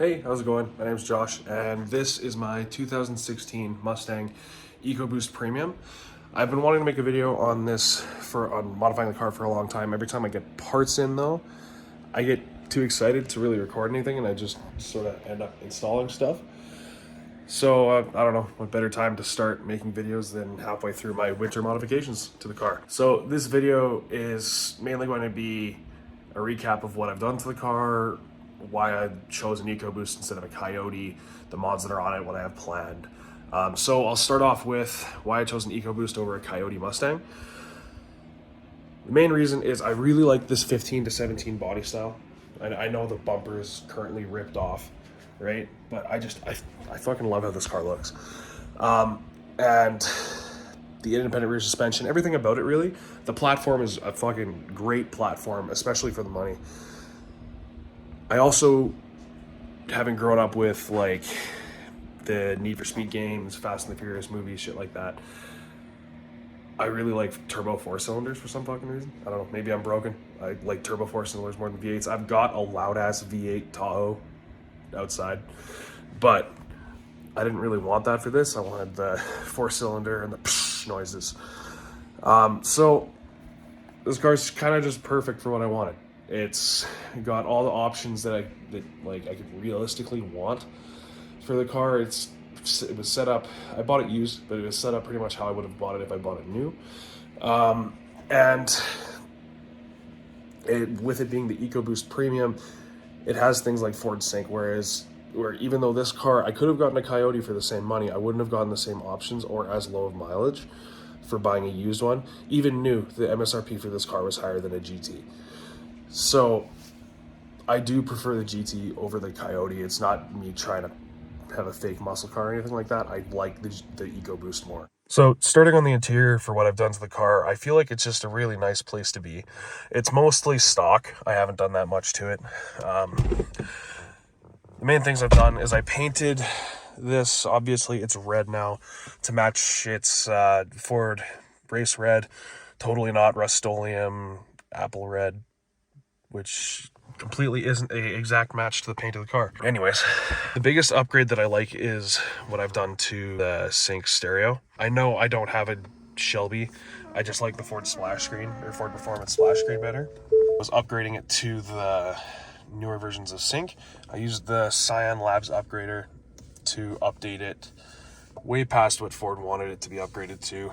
Hey, how's it going? My name's Josh, and this is my 2016 Mustang Ecoboost Premium. I've been wanting to make a video on this on modifying the car for a long time. Every time I get parts in though, I get too excited to really record anything and I just sort of end up installing stuff. So I don't know what better time to start making videos than halfway through my winter modifications to the car. So this video is mainly going to be a recap of what I've done to the car, why I chose an Ecoboost instead of a Coyote, the mods that are on it, what I have planned. So I'll start off with why I chose an Ecoboost over a Coyote Mustang. The main reason is I really like this 15 to 17 body style. I know the bumper is currently ripped off, right? But I fucking love how this car looks. And the independent rear suspension, everything about it really. The platform is a fucking great platform, especially for the money. I also, having grown up with like the Need for Speed games, Fast and the Furious movies, shit like that, I really like turbo 4-cylinders for some fucking reason. I don't know, maybe I'm broken. I like turbo 4-cylinders more than V8s. I've got a loud ass V8 Tahoe outside, but I didn't really want that for this. I wanted the 4-cylinder and the psh noises. So this car's kind of just perfect for what I wanted. It's got all the options that I could realistically want for the car. It was set up, I bought it used, but it was set up pretty much how I would have bought it if I bought it new. With it being the Ecoboost Premium, it has things like Ford Sync, where even though this car, I could have gotten a Coyote for the same money, I wouldn't have gotten the same options or as low of mileage for buying a used one. Even new, the MSRP for this car was higher than a GT. So I do prefer the GT over the Coyote. It's not me trying to have a fake muscle car or anything like that. I like the Ecoboost more. So starting on the interior for what I've done to the car, I feel like it's just a really nice place to be. It's mostly stock. I haven't done that much to it. The main things I've done is I painted this. Obviously it's red now to match its Ford race red. Totally not Rust-Oleum apple red, which completely isn't a exact match to the paint of the car. Anyways, the biggest upgrade that I like is what I've done to the Sync stereo. I know I don't have a Shelby. I just like the Ford splash screen, or Ford Performance splash screen better. I was upgrading it to the newer versions of Sync. I used the Cyan Labs upgrader to update it way past what Ford wanted it to be upgraded to.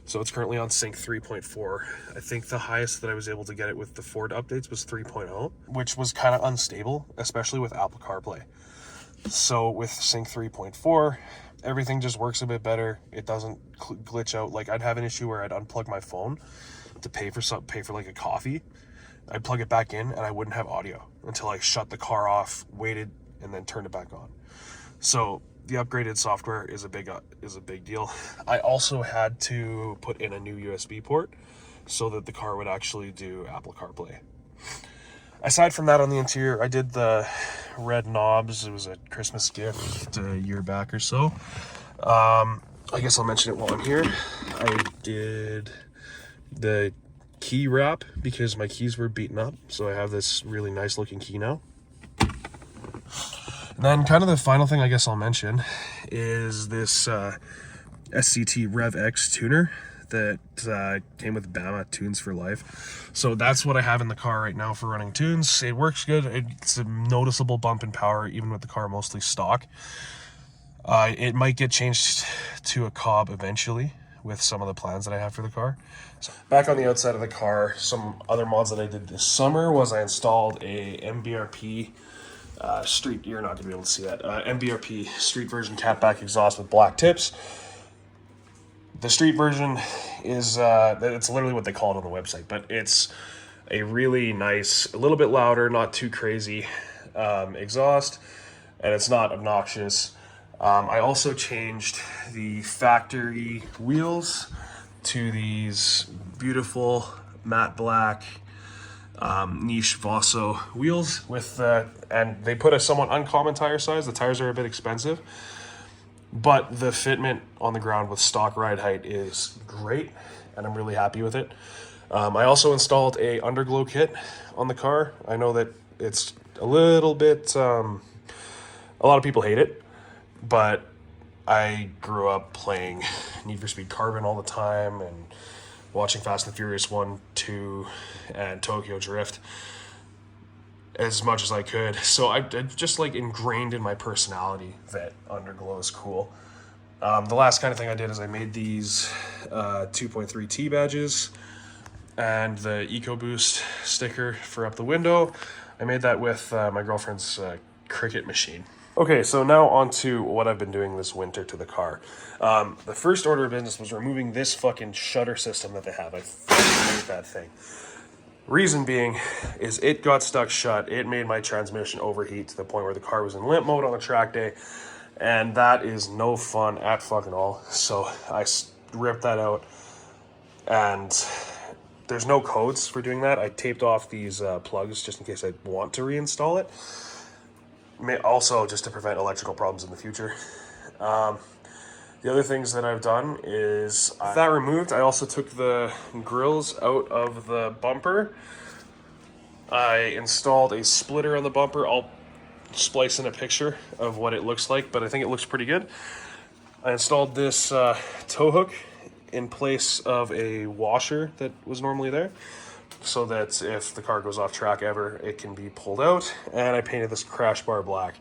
So it's currently on Sync 3.4. I think the highest that I was able to get it with the Ford updates was 3.0, which was kind of unstable, especially with Apple CarPlay. So with Sync 3.4, everything just works a bit better. It doesn't glitch out. Like I'd have an issue where I'd unplug my phone to pay for like a coffee. I'd plug it back in and I wouldn't have audio until I shut the car off, waited, and then turned it back on. So the upgraded software is a big deal. I also had to put in a new USB port so that the car would actually do Apple CarPlay. Aside from that, on the interior, I did the red knobs. It was a Christmas gift a year back or so. I guess I'll mention it while I'm here. I did the key wrap because my keys were beaten up, so I have this really nice looking key now. And then kind of the final thing I guess I'll mention is this SCT Rev X tuner that came with Bama Tunes for Life. So that's what I have in the car right now for running tunes. It works good. It's a noticeable bump in power even with the car mostly stock. It might get changed to a Cobb eventually with some of the plans that I have for the car. So back on the outside of the car, some other mods that I did this summer was I installed a MBRP street, you're not going to be able to see that, MBRP street version catback exhaust with black tips. The street version is, it's literally what they call it on the website, but it's a really nice, a little bit louder, not too crazy exhaust, and it's not obnoxious. I also changed the factory wheels to these beautiful matte black niche Vosso wheels with and they put a somewhat uncommon tire size. The tires are a bit expensive, but the fitment on the ground with stock ride height is great, and I'm really happy with it. I also installed a underglow kit on the car. I know that it's a little bit, a lot of people hate it, but I grew up playing Need for Speed Carbon all the time and watching Fast and Furious 1, 2, and Tokyo Drift as much as I could. So I just like ingrained in my personality that underglow is cool. The last kind of thing I did is I made these 2.3T badges and the Ecoboost sticker for up the window. I made that with my girlfriend's cricket machine. Okay, so now on to what I've been doing this winter to the car. The first order of business was removing this fucking shutter system that they have. I fucking hate that thing. Reason being is it got stuck shut. It made my transmission overheat to the point where the car was in limp mode on a track day, and that is no fun at fucking all. So I ripped that out, and there's no codes for doing that. I taped off these plugs just in case I want to reinstall it. Also, just to prevent electrical problems in the future. The other things that I've done is, that removed, I also took the grills out of the bumper. I installed a splitter on the bumper. I'll splice in a picture of what it looks like, but I think it looks pretty good. I installed this tow hook in place of a washer that was normally there, so that if the car goes off track ever, it can be pulled out. And I painted this crash bar black,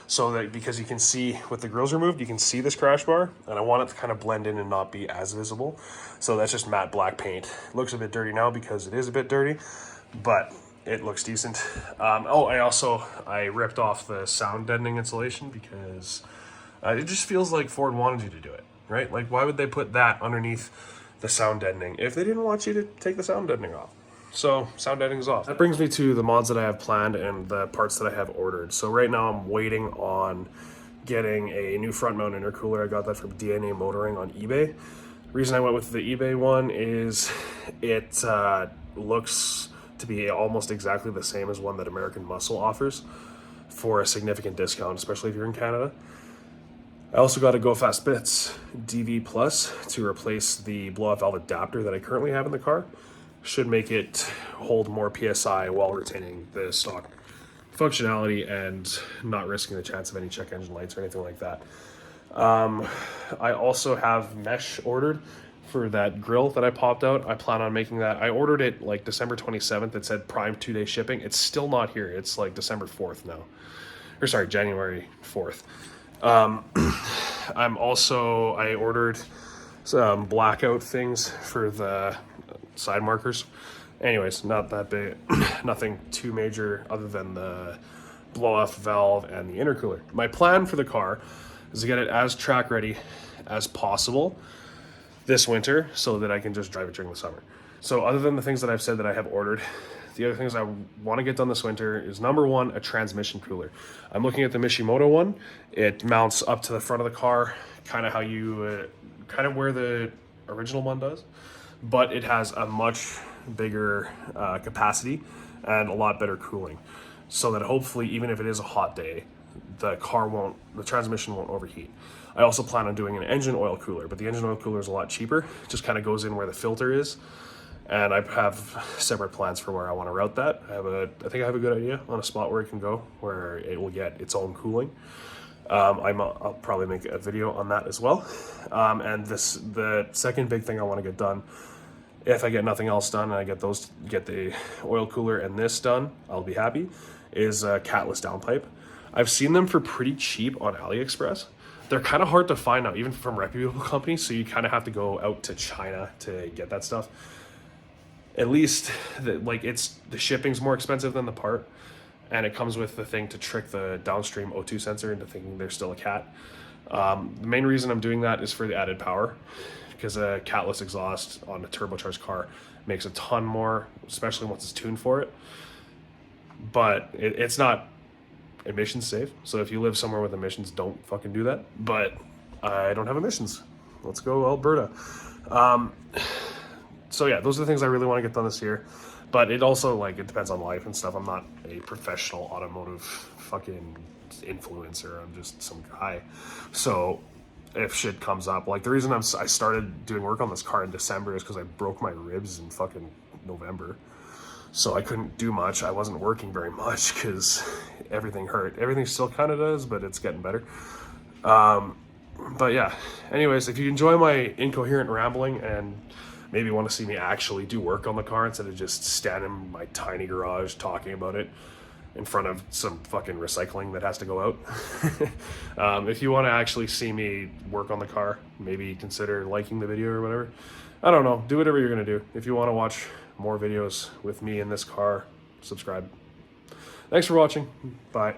so that because you can see with the grills removed, you can see this crash bar, and I want it to kind of blend in and not be as visible. So that's just matte black paint. It looks a bit dirty now because it is a bit dirty, but it looks decent. I ripped off the sound deadening insulation because it just feels like Ford wanted you to do it, right? Like, why would they put that underneath the sound deadening if they didn't want you to take the sound deadening off? So sound deadening is off. That brings me to the mods that I have planned and the parts that I have ordered. So right now I'm waiting on getting a new front mount intercooler. I got that from DNA Motoring on eBay. The reason I went with the eBay one is it looks to be almost exactly the same as one that American Muscle offers for a significant discount, especially if you're in Canada. I also got a Go Fast Bits DV Plus to replace the blow-off valve adapter that I currently have in the car. Should make it hold more PSI while retaining the stock functionality and not risking the chance of any check engine lights or anything like that. I also have mesh ordered for that grill that I popped out. I plan on making that. I ordered it like December 27th. It said Prime 2-day shipping. It's still not here. It's like December 4th now. Or sorry, January 4th. I ordered some blackout things for the side markers. Anyways, not that big, nothing too major other than the blow-off valve and the intercooler. My plan for the car is to get it as track ready as possible this winter so that I can just drive it during the summer. So other than the things that I've said that I have ordered, the other things I want to get done this winter is, number one, a transmission cooler. I'm looking at the Mishimoto one. It mounts up to the front of the car, kind of how you, kind of where the original one does, but it has a much bigger capacity and a lot better cooling, so that hopefully, even if it is a hot day, the transmission won't overheat. I also plan on doing an engine oil cooler, but the engine oil cooler is a lot cheaper. It just kind of goes in where the filter is, and I have separate plans for where I want to route that. I think I have a good idea on a spot where it can go, where it will get its own cooling. I'll probably make a video on that as well. And the second big thing I want to get done, if I get nothing else done and I get the oil cooler and this done, I'll be happy, is a catless downpipe. I've seen them for pretty cheap on AliExpress. They're kind of hard to find now, even from reputable companies, so you kind of have to go out to China to get that stuff. At least, the shipping's more expensive than the part, and it comes with the thing to trick the downstream O2 sensor into thinking there's still a cat. The main reason I'm doing that is for the added power, because a catless exhaust on a turbocharged car makes a ton more, especially once it's tuned for it. But it's not emissions safe, so if you live somewhere with emissions, don't fucking do that. But I don't have emissions. Let's go Alberta. So yeah, those are the things I really want to get done this year. But it also, it depends on life and stuff. I'm not a professional automotive fucking influencer. I'm just some guy. So if shit comes up, the reason I started doing work on this car in December is because I broke my ribs in fucking November. so I couldn't do much. I wasn't working very much because everything hurt. Everything still kind of does, but it's getting better. But yeah, anyways, if you enjoy my incoherent rambling and maybe want to see me actually do work on the car instead of just standing in my tiny garage talking about it in front of some fucking recycling that has to go out. If you want to actually see me work on the car, maybe consider liking the video or whatever. I don't know, do whatever you're gonna do. If you want to watch more videos with me in this car, subscribe. Thanks for watching. Bye.